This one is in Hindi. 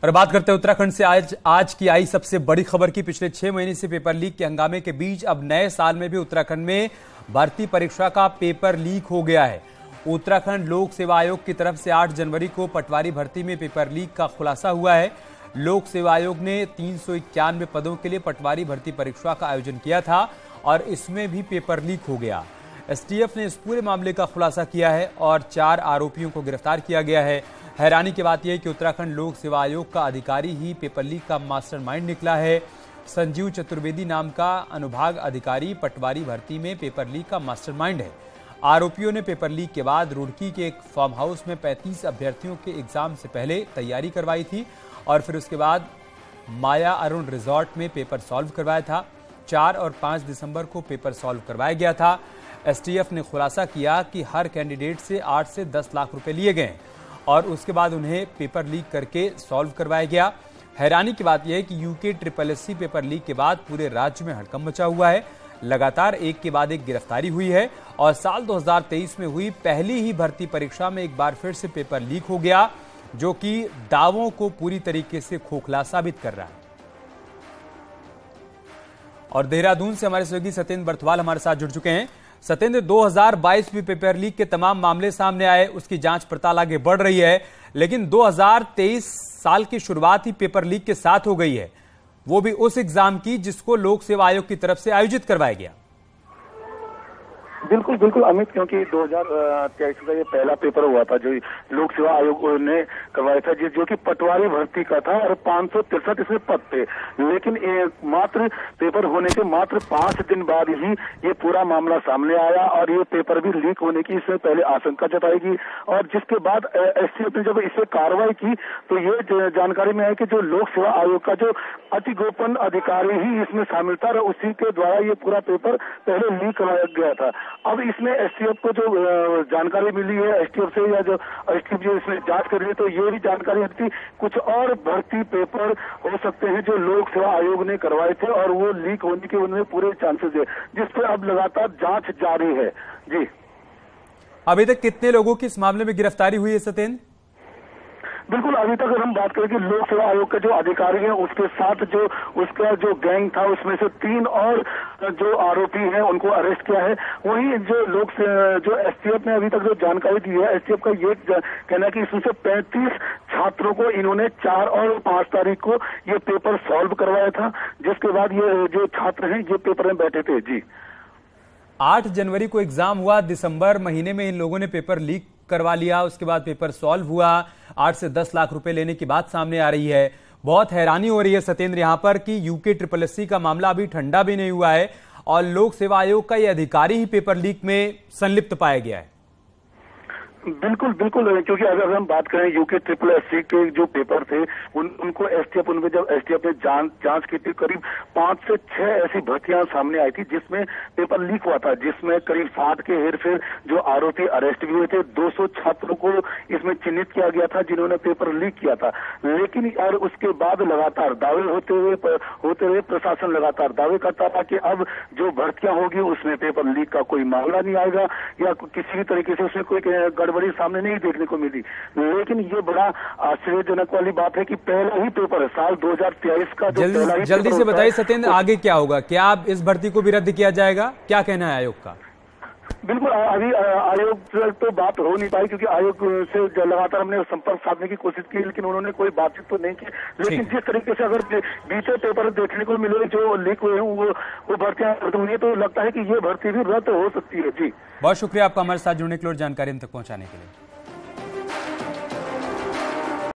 और बात करते हैं उत्तराखंड से आज की आई सबसे बड़ी खबर की। पिछले 6 महीने से पेपर लीक के हंगामे के बीच अब नए साल में भी उत्तराखंड में भर्ती परीक्षा का पेपर लीक हो गया है। उत्तराखंड लोक सेवा आयोग की तरफ से 8 जनवरी को पटवारी भर्ती में पेपर लीक का खुलासा हुआ है। लोक सेवा आयोग ने 391 पदों के लिए पटवारी भर्ती परीक्षा का आयोजन किया था और इसमें भी पेपर लीक हो गया। एसटीएफ ने इस पूरे मामले का खुलासा किया है और 4 आरोपियों को गिरफ्तार किया गया है। हैरानी की बात यह है कि उत्तराखंड लोक सेवा आयोग का अधिकारी ही पेपर लीक का मास्टरमाइंड निकला है। संजीव चतुर्वेदी नाम का अनुभाग अधिकारी पटवारी भर्ती में पेपर लीक का मास्टरमाइंड है। आरोपियों ने पेपर लीक के बाद रुड़की के एक फार्म हाउस में 35 अभ्यर्थियों के एग्जाम से पहले तैयारी करवाई थी और फिर उसके बाद माया अरुण रिजॉर्ट में पेपर सॉल्व करवाया था। 4 और 5 दिसंबर को पेपर सॉल्व करवाया गया था। एसटीएफ ने खुलासा किया कि हर कैंडिडेट से 8 से 10 लाख रुपए लिए गए और उसके बाद उन्हें पेपर लीक करके सॉल्व करवाया गया। हैरानी की बात यह है कि यूके SSC पेपर लीक के बाद पूरे राज्य में हड़कंप मचा हुआ है। लगातार एक के बाद एक गिरफ्तारी हुई है और साल 2023 में हुई पहली ही भर्ती परीक्षा में एक बार फिर से पेपर लीक हो गया, जो कि दावों को पूरी तरीके से खोखला साबित कर रहा है। और देहरादून से हमारे सहयोगी सत्येंद्र बर्थवाल हमारे साथ जुड़ चुके हैं। सत्येंद्र, 2022 में पेपर लीक के तमाम मामले सामने आए, उसकी जांच पड़ताल आगे बढ़ रही है, लेकिन 2023 साल की शुरुआत ही पेपर लीक के साथ हो गई है, वो भी उस एग्जाम की जिसको लोक सेवा आयोग की तरफ से आयोजित करवाया गया। बिल्कुल बिल्कुल अमित, क्योंकि 2023 का ये पहला पेपर हुआ था जो लोक सेवा आयोग ने करवाया था, जो कि पटवारी भर्ती का था और 563 इसमें पद थे। लेकिन मात्र पेपर होने के मात्र 5 दिन बाद ही ये पूरा मामला सामने आया और ये पेपर भी लीक होने की इससे पहले आशंका जताई गई और जिसके बाद एसटीएफ ने जब इसे कार्रवाई की तो ये जानकारी में आई कि जो लोक सेवा आयोग का जो अति गोपन अधिकारी ही इसमें शामिल था और उसी के द्वारा ये पूरा पेपर पहले लीक करवाया गया था। अब इसमें एसटीएफ को जो जानकारी मिली है एसटीएफ से या जो एसटीएफ जो इसमें जांच कर रही है, तो ये भी जानकारी है कि कुछ और भर्ती पेपर हो सकते हैं जो लोक सेवा आयोग ने करवाए थे और वो लीक होने के उनमें पूरे चांसेस है, जिस पर अब लगातार जांच जारी है। जी, अभी तक कितने लोगों की इस मामले में गिरफ्तारी हुई है सत्येंद्र? बिल्कुल, अभी तक अगर हम बात करें कि लोक सेवा आयोग के जो अधिकारी हैं उसके साथ जो उसका जो गैंग था उसमें से 3 और जो आरोपी हैं उनको अरेस्ट किया है। वहीं जो एसटीएफ ने अभी तक जो जानकारी दी है, एसटीएफ का ये कहना है कि इसमें से 35 छात्रों को इन्होंने 4 और 5 तारीख को ये पेपर सॉल्व करवाया था, जिसके बाद ये जो छात्र हैं ये पेपर में बैठे थे। जी, 8 जनवरी को एग्जाम हुआ, दिसंबर महीने में इन लोगों ने पेपर लीक करवा लिया, उसके बाद पेपर सॉल्व हुआ, 8 से 10 लाख रुपए लेने की बात सामने आ रही है। बहुत हैरानी हो रही है सत्येंद्र यहां पर कि यूके SSC का मामला अभी ठंडा भी नहीं हुआ है और लोक सेवा आयोग का यह अधिकारी ही पेपर लीक में संलिप्त पाया गया है। बिल्कुल बिल्कुल, क्योंकि अगर हम बात करें यूके SSC के जो पेपर थे उनको एसटीएफ उनमें जब एसटीएफ ने जांच की थी, करीब 5 से 6 ऐसी भर्तियां सामने आई थी जिसमें पेपर लीक हुआ था, जिसमें करीब 60 के हेरफेर जो आरोपी अरेस्ट भी हुए थे। 200 छात्रों को इसमें चिन्हित किया गया था जिन्होंने पेपर लीक किया था। लेकिन और उसके बाद लगातार दावे होते हुए प्रशासन लगातार दावे करता था कि अब जो भर्तियां होगी उसमें पेपर लीक का कोई मामला नहीं आएगा या किसी भी तरीके से उसमें कोई गड़बड़ी सामने नहीं देखने को मिली। लेकिन ये बड़ा आश्चर्यजनक वाली बात है कि पहला ही पेपर साल 2023 का जो पहला ही जल्दी से बताइए सत्येंद्र, आगे क्या होगा? क्या आप इस भर्ती को भी रद्द किया जाएगा? क्या कहना है आयोग का? बिल्कुल, अभी आयोग से तो बात हो नहीं पाई क्योंकि आयोग से लगातार हमने संपर्क साधने की कोशिश की, लेकिन उन्होंने कोई बातचीत तो नहीं की। लेकिन जिस तरीके से अगर बीते पेपर देखने को मिले जो लीक हुए हैं वो भर्तियां रद्द हुई है, तो लगता है कि ये भर्ती भी रद्द हो सकती है। जी, बहुत शुक्रिया आपका हमारे साथ जुड़ने के लिए और जानकारी हम तक पहुंचाने के लिए।